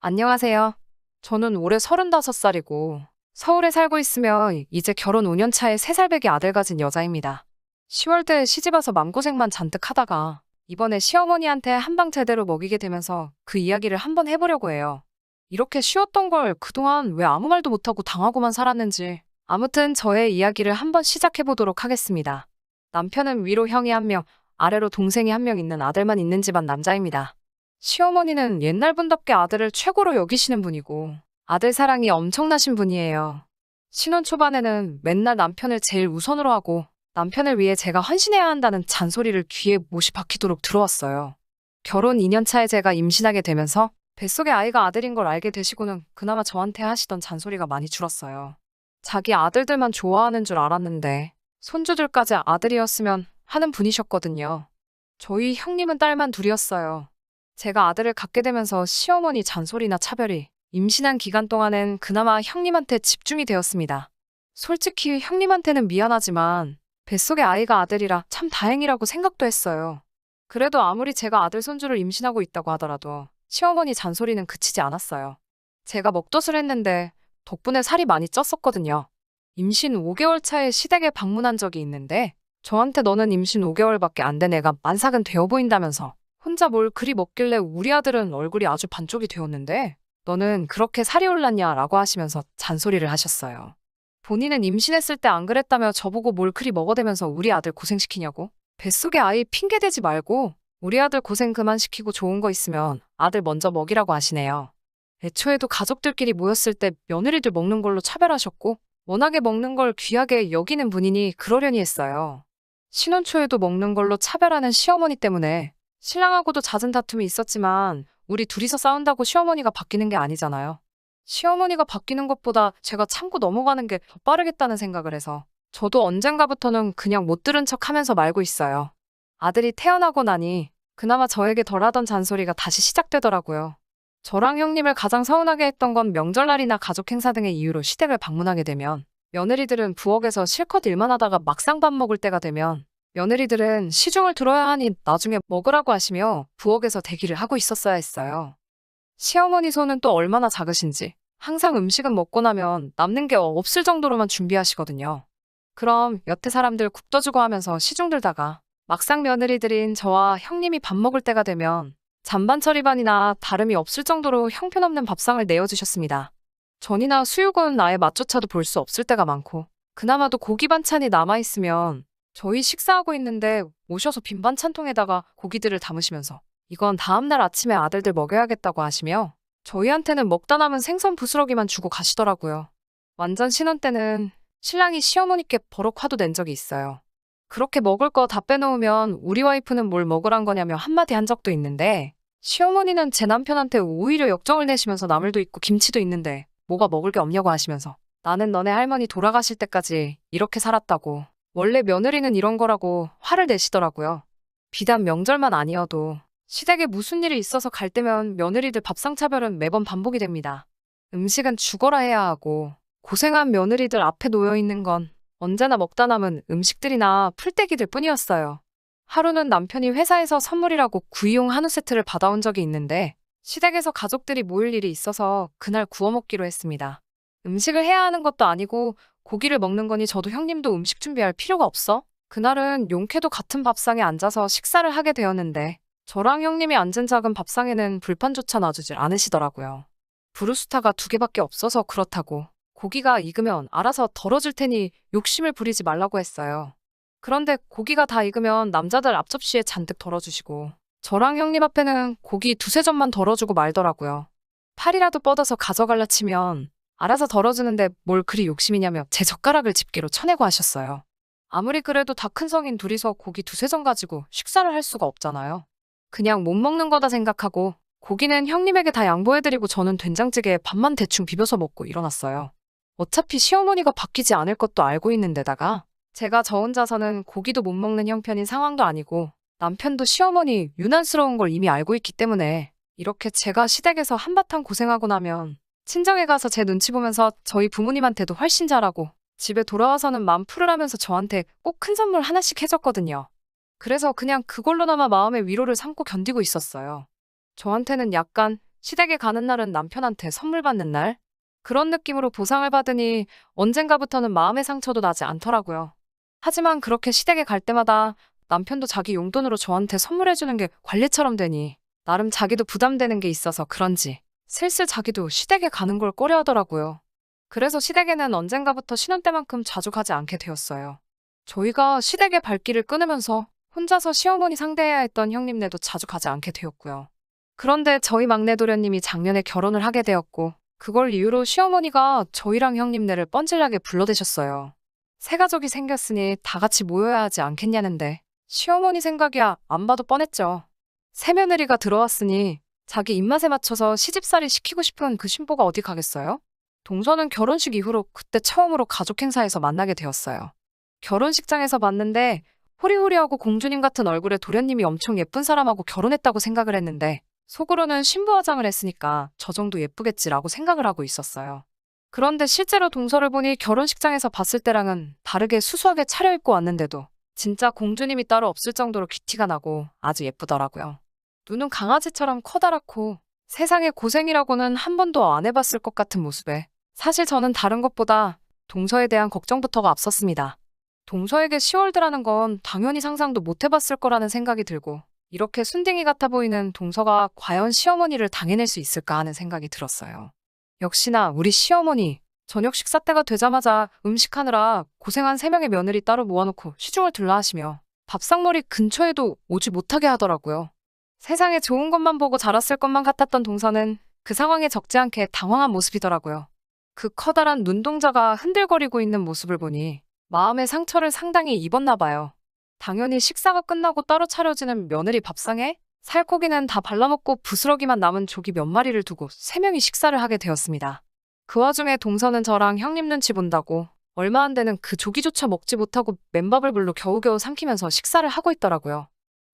안녕하세요. 저는 올해 35살이고 서울에 살고 있으며 이제 결혼 5년 차에 3살배기 아들 가진 여자입니다. 10월대에 시집와서 맘고생만 잔뜩 하다가 이번에 시어머니한테 한방 제대로 먹이게 되면서 그 이야기를 한번 해보려고 해요. 이렇게 쉬웠던 걸 그동안 왜 아무 말도 못하고 당하고만 살았는지. 아무튼 저의 이야기를 한번 시작해보도록 하겠습니다. 남편은 위로 형이 1명, 아래로 동생이 1명 있는 아들만 있는 집안 남자입니다. 시어머니는 옛날 분답게 아들을 최고로 여기시는 분이고 아들 사랑이 엄청나신 분이에요. 신혼 초반에는 맨날 남편을 제일 우선으로 하고 남편을 위해 제가 헌신해야 한다는 잔소리를 귀에 못이 박히도록 들어왔어요. 결혼 2년 차에 제가 임신하게 되면서 뱃속에 아이가 아들인 걸 알게 되시고는 그나마 저한테 하시던 잔소리가 많이 줄었어요. 자기 아들들만 좋아하는 줄 알았는데 손주들까지 아들이었으면 하는 분이셨거든요. 저희 형님은 딸만 둘이었어요. 제가 아들을 갖게 되면서 시어머니 잔소리나 차별이 임신한 기간 동안엔 그나마 형님한테 집중이 되었습니다. 솔직히 형님한테는 미안하지만 뱃속에 아이가 아들이라 참 다행이라고 생각도 했어요. 그래도 아무리 제가 아들 손주를 임신하고 있다고 하더라도 시어머니 잔소리는 그치지 않았어요. 제가 먹덧을 했는데 덕분에 살이 많이 쪘었거든요. 임신 5개월 차에 시댁에 방문한 적이 있는데 저한테 너는 임신 5개월밖에 안 된 애가 만삭은 되어 보인다면서 혼자 뭘 그리 먹길래 우리 아들은 얼굴이 아주 반쪽이 되었는데 너는 그렇게 살이 올랐냐 라고 하시면서 잔소리를 하셨어요. 본인은 임신했을 때 안 그랬다며 저보고 뭘 그리 먹어대면서 우리 아들 고생시키냐고. 뱃속에 아이 핑계대지 말고 우리 아들 고생 그만 시키고 좋은 거 있으면 아들 먼저 먹이라고 하시네요. 애초에도 가족들끼리 모였을 때 며느리들 먹는 걸로 차별하셨고 워낙에 먹는 걸 귀하게 여기는 분이니 그러려니 했어요. 신혼 초에도 먹는 걸로 차별하는 시어머니 때문에 신랑하고도 잦은 다툼이 있었지만 우리 둘이서 싸운다고 시어머니가 바뀌는 게 아니잖아요. 시어머니가 바뀌는 것보다 제가 참고 넘어가는 게 더 빠르겠다는 생각을 해서 저도 언젠가부터는 그냥 못 들은 척 하면서 말고 있어요. 아들이 태어나고 나니 그나마 저에게 덜하던 잔소리가 다시 시작되더라고요. 저랑 형님을 가장 서운하게 했던 건 명절날이나 가족 행사 등의 이유로 시댁을 방문하게 되면 며느리들은 부엌에서 실컷 일만 하다가 막상 밥 먹을 때가 되면 며느리들은 시중을 들어야 하니 나중에 먹으라고 하시며 부엌에서 대기를 하고 있었어야 했어요. 시어머니 손은 또 얼마나 작으신지 항상 음식은 먹고 나면 남는 게 없을 정도로만 준비하시거든요. 그럼 여태 사람들 국 떠주고 하면서 시중 들다가 막상 며느리들인 저와 형님이 밥 먹을 때가 되면 잔반 처리반이나 다름이 없을 정도로 형편없는 밥상을 내어주셨습니다. 전이나 수육은 아예 맛조차도 볼 수 없을 때가 많고 그나마도 고기 반찬이 남아있으면 저희 식사하고 있는데 오셔서 빈 반찬통에다가 고기들을 담으시면서 이건 다음날 아침에 아들들 먹여야겠다고 하시며 저희한테는 먹다 남은 생선 부스러기만 주고 가시더라고요. 완전 신혼 때는 신랑이 시어머니께 버럭 화도 낸 적이 있어요. 그렇게 먹을 거 다 빼놓으면 우리 와이프는 뭘 먹으란 거냐며 한마디 한 적도 있는데 시어머니는 제 남편한테 오히려 역정을 내시면서 나물도 있고 김치도 있는데 뭐가 먹을 게 없냐고 하시면서 나는 너네 할머니 돌아가실 때까지 이렇게 살았다고 원래 며느리는 이런 거라고 화를 내시더라고요. 비단 명절만 아니어도 시댁에 무슨 일이 있어서 갈 때면 며느리들 밥상 차별은 매번 반복이 됩니다. 음식은 죽어라 해야 하고 고생한 며느리들 앞에 놓여 있는 건 언제나 먹다 남은 음식들이나 풀떼기들 뿐이었어요. 하루는 남편이 회사에서 선물이라고 구이용 한우 세트를 받아온 적이 있는데 시댁에서 가족들이 모일 일이 있어서 그날 구워 먹기로 했습니다. 음식을 해야 하는 것도 아니고 고기를 먹는 거니 저도 형님도 음식 준비할 필요가 없어? 그날은 용케도 같은 밥상에 앉아서 식사를 하게 되었는데 저랑 형님이 앉은 작은 밥상에는 불판조차 놔주질 않으시더라고요. 브루스타가 2개밖에 없어서 그렇다고 고기가 익으면 알아서 덜어줄 테니 욕심을 부리지 말라고 했어요. 그런데 고기가 다 익으면 남자들 앞접시에 잔뜩 덜어주시고 저랑 형님 앞에는 고기 2~3점만 덜어주고 말더라고요. 팔이라도 뻗어서 가져갈라 치면 알아서 덜어주는데 뭘 그리 욕심이냐며 제 젓가락을 집게로 쳐내고 하셨어요. 아무리 그래도 다 큰 성인 둘이서 고기 2~3점 가지고 식사를 할 수가 없잖아요. 그냥 못 먹는 거다 생각하고 고기는 형님에게 다 양보해드리고 저는 된장찌개에 밥만 대충 비벼서 먹고 일어났어요. 어차피 시어머니가 바뀌지 않을 것도 알고 있는 데다가 제가 저 혼자서는 고기도 못 먹는 형편인 상황도 아니고 남편도 시어머니 유난스러운 걸 이미 알고 있기 때문에 이렇게 제가 시댁에서 한바탕 고생하고 나면 친정에 가서 제 눈치 보면서 저희 부모님한테도 훨씬 잘하고 집에 돌아와서는 맘 풀으라면서 저한테 꼭 큰 선물 하나씩 해줬거든요. 그래서 그냥 그걸로나마 마음의 위로를 삼고 견디고 있었어요. 저한테는 약간 시댁에 가는 날은 남편한테 선물 받는 날? 그런 느낌으로 보상을 받으니 언젠가부터는 마음의 상처도 나지 않더라고요. 하지만 그렇게 시댁에 갈 때마다 남편도 자기 용돈으로 저한테 선물해주는 게 관리처럼 되니 나름 자기도 부담되는 게 있어서 그런지 슬슬 자기도 시댁에 가는 걸 꺼려하더라고요. 그래서 시댁에는 언젠가부터 쉬는 때만큼 자주 가지 않게 되었어요. 저희가 시댁의 발길을 끊으면서 혼자서 시어머니 상대해야 했던 형님네도 자주 가지 않게 되었고요. 그런데 저희 막내 도련님이 작년에 결혼을 하게 되었고 그걸 이유로 시어머니가 저희랑 형님네를 뻔질나게 불러대셨어요. 새 가족이 생겼으니 다 같이 모여야 하지 않겠냐는데 시어머니 생각이야 안 봐도 뻔했죠. 새 며느리가 들어왔으니 자기 입맛에 맞춰서 시집살이 시키고 싶은 그 신보가 어디 가겠어요? 동서는 결혼식 이후로 그때 처음으로 가족 행사에서 만나게 되었어요. 결혼식장에서 봤는데 호리호리하고 공주님 같은 얼굴의 도련님이 엄청 예쁜 사람하고 결혼했다고 생각을 했는데 속으로는 신부 화장을 했으니까 저 정도 예쁘겠지라고 생각을 하고 있었어요. 그런데 실제로 동서를 보니 결혼식장에서 봤을 때랑은 다르게 수수하게 차려입고 왔는데도 진짜 공주님이 따로 없을 정도로 귀티가 나고 아주 예쁘더라고요. 눈은 강아지처럼 커다랗고 세상에 고생이라고는 한 번도 안 해봤을 것 같은 모습에 사실 저는 다른 것보다 동서에 대한 걱정부터가 앞섰습니다. 동서에게 시월드라는 건 당연히 상상도 못 해봤을 거라는 생각이 들고 이렇게 순딩이 같아 보이는 동서가 과연 시어머니를 당해낼 수 있을까 하는 생각이 들었어요. 역시나 우리 시어머니 저녁 식사 때가 되자마자 음식하느라 고생한 3명의 며느리 따로 모아놓고 시중을 들라 하시며 밥상머리 근처에도 오지 못하게 하더라고요. 세상에 좋은 것만 보고 자랐을 것만 같았던 동서는 그 상황에 적지 않게 당황한 모습이더라고요. 그 커다란 눈동자가 흔들거리고 있는 모습을 보니 마음의 상처를 상당히 입었나 봐요. 당연히 식사가 끝나고 따로 차려지는 며느리 밥상에 살코기는 다 발라먹고 부스러기만 남은 조기 몇 마리를 두고 3명이 식사를 하게 되었습니다. 그 와중에 동서는 저랑 형님 눈치 본다고 얼마 안 되는 그 조기조차 먹지 못하고 맨밥을 불로 겨우겨우 삼키면서 식사를 하고 있더라고요.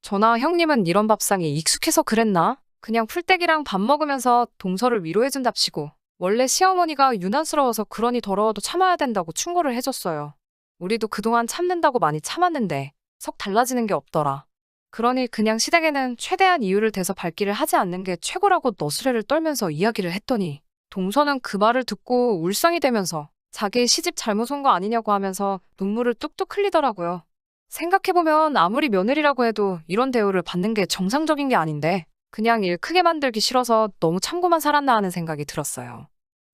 저나 형님은 이런 밥상이 익숙해서 그랬나? 그냥 풀떼기랑 밥 먹으면서 동서를 위로해준답시고 원래 시어머니가 유난스러워서 그러니 더러워도 참아야 된다고 충고를 해줬어요. 우리도 그동안 참는다고 많이 참았는데 석 달라지는 게 없더라. 그러니 그냥 시댁에는 최대한 이유를 대서 발길을 하지 않는 게 최고라고 너스레를 떨면서 이야기를 했더니 동서는 그 말을 듣고 울상이 되면서 자기 시집 잘못 온 거 아니냐고 하면서 눈물을 뚝뚝 흘리더라고요. 생각해보면 아무리 며느리라고 해도 이런 대우를 받는 게 정상적인 게 아닌데 그냥 일 크게 만들기 싫어서 너무 참고만 살았나 하는 생각이 들었어요.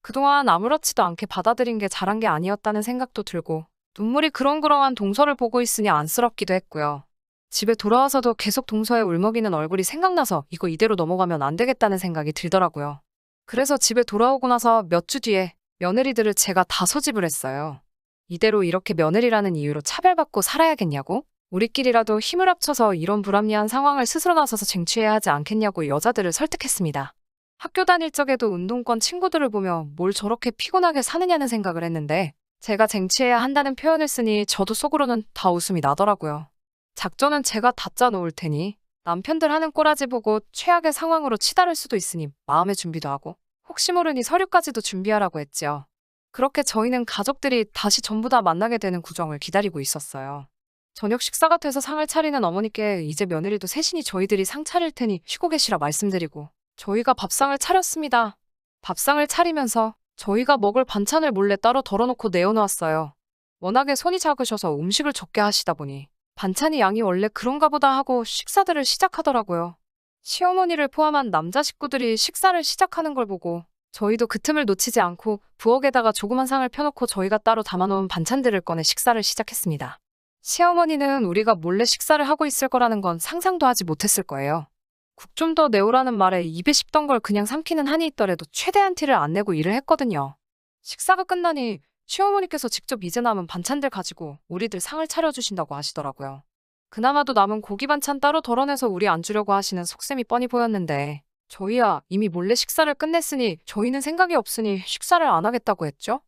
그동안 아무렇지도 않게 받아들인 게 잘한 게 아니었다는 생각도 들고 눈물이 그렁그렁한 동서를 보고 있으니 안쓰럽기도 했고요. 집에 돌아와서도 계속 동서의 울먹이는 얼굴이 생각나서 이거 이대로 넘어가면 안 되겠다는 생각이 들더라고요. 그래서 집에 돌아오고 나서 몇 주 뒤에 며느리들을 제가 다 소집을 했어요. 이대로 이렇게 며느리라는 이유로 차별받고 살아야겠냐고? 우리끼리라도 힘을 합쳐서 이런 불합리한 상황을 스스로 나서서 쟁취해야 하지 않겠냐고 여자들을 설득했습니다. 학교 다닐 적에도 운동권 친구들을 보며 뭘 저렇게 피곤하게 사느냐는 생각을 했는데 제가 쟁취해야 한다는 표현을 쓰니 저도 속으로는 다 웃음이 나더라고요. 작전은 제가 다 짜놓을 테니 남편들 하는 꼬라지 보고 최악의 상황으로 치달을 수도 있으니 마음의 준비도 하고 혹시 모르니 서류까지도 준비하라고 했지요. 그렇게 저희는 가족들이 다시 전부 다 만나게 되는 구정을 기다리고 있었어요. 저녁 식사가 돼서 상을 차리는 어머니께 이제 며느리도 셋이니 저희들이 상 차릴 테니 쉬고 계시라 말씀드리고 저희가 밥상을 차렸습니다. 밥상을 차리면서 저희가 먹을 반찬을 몰래 따로 덜어놓고 내어놓았어요. 워낙에 손이 작으셔서 음식을 적게 하시다 보니 반찬이 양이 원래 그런가 보다 하고 식사들을 시작하더라고요. 시어머니를 포함한 남자 식구들이 식사를 시작하는 걸 보고 저희도 그 틈을 놓치지 않고 부엌에다가 조그만 상을 펴놓고 저희가 따로 담아놓은 반찬들을 꺼내 식사를 시작했습니다. 시어머니는 우리가 몰래 식사를 하고 있을 거라는 건 상상도 하지 못했을 거예요. 국 좀 더 내오라는 말에 입에 씹던 걸 그냥 삼키는 한이 있더라도 최대한 티를 안 내고 일을 했거든요. 식사가 끝나니 시어머니께서 직접 이제 남은 반찬들 가지고 우리들 상을 차려주신다고 하시더라고요. 그나마도 남은 고기 반찬 따로 덜어내서 우리 안 주려고 하시는 속셈이 뻔히 보였는데 저희야 이미 몰래 식사를 끝냈으니 저희는 생각이 없으니 식사를 안 하겠다고 했죠.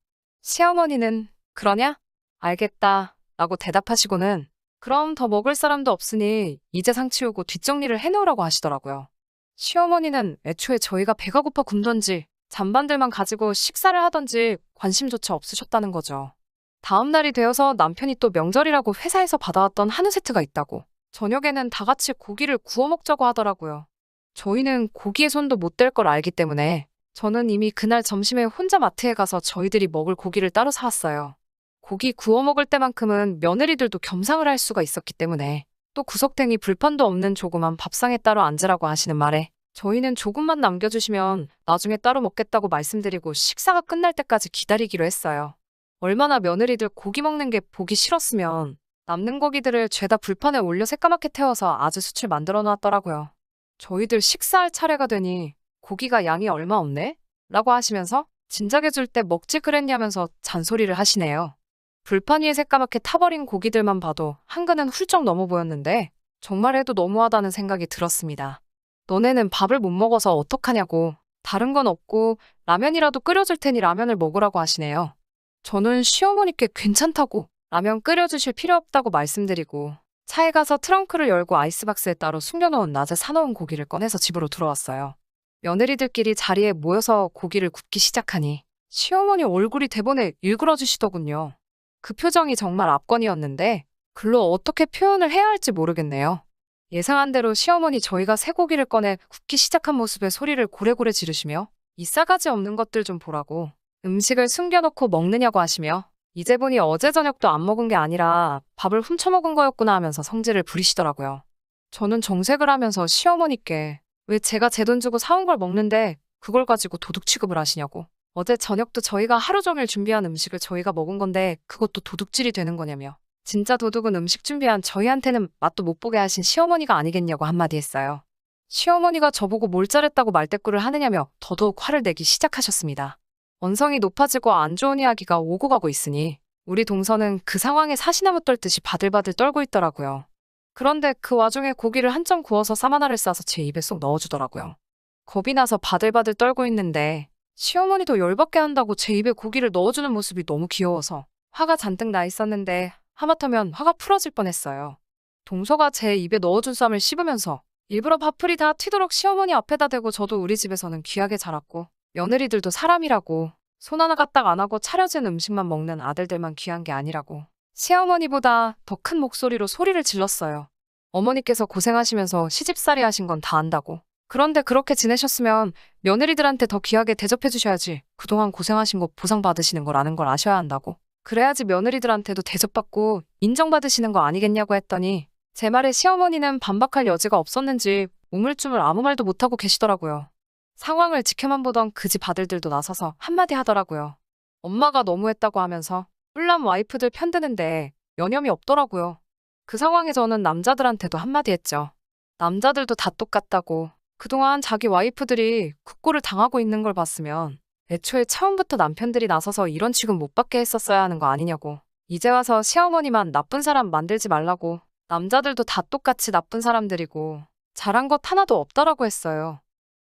시어머니는 그러냐? 알겠다 라고 대답하시고는 그럼 더 먹을 사람도 없으니 이제 상 치우고 뒷정리를 해놓으라고 하시더라고요. 시어머니는 애초에 저희가 배가 고파 굶던지 잔반들만 가지고 식사를 하던지 관심조차 없으셨다는 거죠. 다음 날이 되어서 남편이 또 명절이라고 회사에서 받아왔던 한우 세트가 있다고 저녁에는 다 같이 고기를 구워 먹자고 하더라고요. 저희는 고기에 손도 못 댈 걸 알기 때문에 저는 이미 그날 점심에 혼자 마트에 가서 저희들이 먹을 고기를 따로 사왔어요. 고기 구워 먹을 때만큼은 며느리들도 겸상을 할 수가 있었기 때문에 또 구석탱이 불판도 없는 조그만 밥상에 따로 앉으라고 하시는 말에 저희는 조금만 남겨주시면 나중에 따로 먹겠다고 말씀드리고 식사가 끝날 때까지 기다리기로 했어요. 얼마나 며느리들 고기 먹는 게 보기 싫었으면 남는 고기들을 죄다 불판에 올려 새까맣게 태워서 아주 수출 만들어 놨더라고요. 저희들 식사할 차례가 되니 고기가 양이 얼마 없네? 라고 하시면서 진작에 줄 때 먹지 그랬냐면서 잔소리를 하시네요. 불판 위에 새까맣게 타버린 고기들만 봐도 한근은 훌쩍 넘어 보였는데 정말 해도 너무하다는 생각이 들었습니다. 너네는 밥을 못 먹어서 어떡하냐고, 다른 건 없고 라면이라도 끓여줄 테니 라면을 먹으라고 하시네요. 저는 시어머니께 괜찮다고 라면 끓여주실 필요 없다고 말씀드리고 차에 가서 트렁크를 열고 아이스박스에 따로 숨겨놓은 낮에 사놓은 고기를 꺼내서 집으로 들어왔어요. 며느리들끼리 자리에 모여서 고기를 굽기 시작하니 시어머니 얼굴이 대본에 일그러지시더군요. 그 표정이 정말 압권이었는데 글로 어떻게 표현을 해야 할지 모르겠네요. 예상한 대로 시어머니 저희가 쇠고기를 꺼내 굽기 시작한 모습에 소리를 고래고래 지르시며 이 싸가지 없는 것들 좀 보라고 음식을 숨겨놓고 먹느냐고 하시며 이제 보니 어제 저녁도 안 먹은 게 아니라 밥을 훔쳐먹은 거였구나 하면서 성질을 부리시더라고요. 저는 정색을 하면서 시어머니께 왜 제가 제 돈 주고 사온 걸 먹는데 그걸 가지고 도둑 취급을 하시냐고. 어제 저녁도 저희가 하루 종일 준비한 음식을 저희가 먹은 건데 그것도 도둑질이 되는 거냐며. 진짜 도둑은 음식 준비한 저희한테는 맛도 못 보게 하신 시어머니가 아니겠냐고 한마디 했어요. 시어머니가 저보고 뭘 잘했다고 말대꾸를 하느냐며 더더욱 화를 내기 시작하셨습니다. 언성이 높아지고 안 좋은 이야기가 오고 가고 있으니 우리 동서는 그 상황에 사시나무 떨듯이 바들바들 떨고 있더라고요. 그런데 그 와중에 고기를 한 점 구워서 쌈 하나를 싸서 제 입에 쏙 넣어주더라고요. 겁이 나서 바들바들 떨고 있는데 시어머니도 열받게 한다고 제 입에 고기를 넣어주는 모습이 너무 귀여워서 화가 잔뜩 나 있었는데 하마터면 화가 풀어질 뻔했어요. 동서가 제 입에 넣어준 쌈을 씹으면서 일부러 밥풀이 다 튀도록 시어머니 앞에다 대고 저도 우리 집에서는 귀하게 자랐고 며느리들도 사람이라고 손 하나 까딱 안 하고 차려진 음식만 먹는 아들들만 귀한 게 아니라고 시어머니보다 더 큰 목소리로 소리를 질렀어요. 어머니께서 고생하시면서 시집살이 하신 건 다 안다고. 그런데 그렇게 지내셨으면 며느리들한테 더 귀하게 대접해 주셔야지. 그동안 고생하신 거 보상받으시는 걸 아는 걸 아셔야 한다고. 그래야지 며느리들한테도 대접받고 인정받으시는 거 아니겠냐고 했더니 제 말에 시어머니는 반박할 여지가 없었는지 우물쭈물 아무 말도 못하고 계시더라고요. 상황을 지켜만 보던 그 집 아들들도 나서서 한마디 하더라고요. 엄마가 너무했다고 하면서 뿔남 와이프들 편드는데 여념이 없더라고요. 그 상황에 저는 남자들한테도 한마디 했죠. 남자들도 다 똑같다고. 그동안 자기 와이프들이 국고를 당하고 있는 걸 봤으면 애초에 처음부터 남편들이 나서서 이런 취급 못 받게 했었어야 하는 거 아니냐고. 이제 와서 시어머니만 나쁜 사람 만들지 말라고. 남자들도 다 똑같이 나쁜 사람들이고 잘한 것 하나도 없다라고 했어요.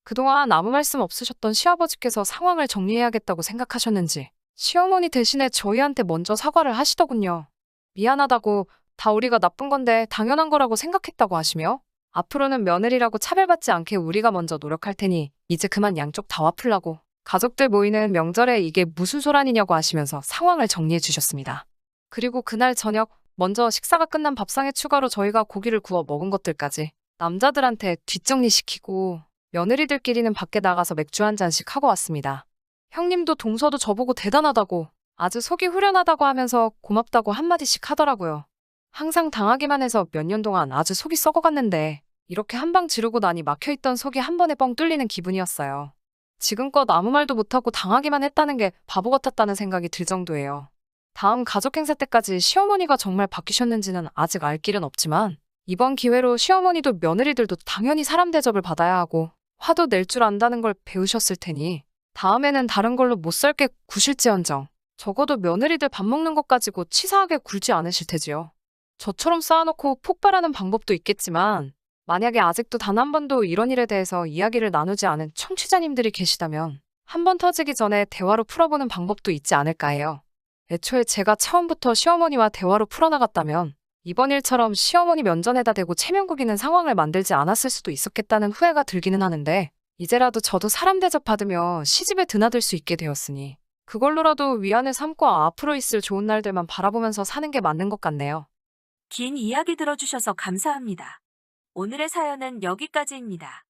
그동안 아무 말씀 없으셨던 시아버지께서 상황을 정리해야겠다고 생각하셨는지 시어머니 대신에 저희한테 먼저 사과를 하시더군요. 미안하다고, 다 우리가 나쁜 건데 당연한 거라고 생각했다고 하시며 앞으로는 며느리라고 차별받지 않게 우리가 먼저 노력할 테니 이제 그만 양쪽 다 와플라고. 가족들 모이는 명절에 이게 무슨 소란이냐고 하시면서 상황을 정리해 주셨습니다. 그리고 그날 저녁 먼저 식사가 끝난 밥상에 추가로 저희가 고기를 구워 먹은 것들까지 남자들한테 뒷정리시키고 며느리들끼리는 밖에 나가서 맥주 한 잔씩 하고 왔습니다. 형님도 동서도 저보고 대단하다고 아주 속이 후련하다고 하면서 고맙다고 한마디씩 하더라고요. 항상 당하기만 해서 몇 년 동안 아주 속이 썩어갔는데 이렇게 한 방 지르고 나니 막혀있던 속이 한 번에 뻥 뚫리는 기분이었어요. 지금껏 아무 말도 못하고 당하기만 했다는 게 바보 같았다는 생각이 들 정도예요. 다음 가족 행사 때까지 시어머니가 정말 바뀌셨는지는 아직 알 길은 없지만 이번 기회로 시어머니도 며느리들도 당연히 사람 대접을 받아야 하고 화도 낼 줄 안다는 걸 배우셨을 테니 다음에는 다른 걸로 못 살게 구실지언정 적어도 며느리들 밥 먹는 것 가지고 치사하게 굴지 않으실 테지요. 저처럼 쌓아놓고 폭발하는 방법도 있겠지만 만약에 아직도 단 한 번도 이런 일에 대해서 이야기를 나누지 않은 청취자님들이 계시다면 한 번 터지기 전에 대화로 풀어보는 방법도 있지 않을까 해요. 애초에 제가 처음부터 시어머니와 대화로 풀어나갔다면 이번 일처럼 시어머니 면전에다 대고 체면구기는 상황을 만들지 않았을 수도 있었겠다는 후회가 들기는 하는데 이제라도 저도 사람 대접받으며 시집에 드나들 수 있게 되었으니 그걸로라도 위안을 삼고 앞으로 있을 좋은 날들만 바라보면서 사는 게 맞는 것 같네요. 긴 이야기 들어주셔서 감사합니다. 오늘의 사연은 여기까지입니다.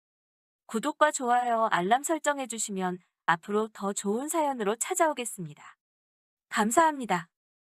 구독과 좋아요, 알람 설정해 주시면 앞으로 더 좋은 사연으로 찾아오겠습니다. 감사합니다.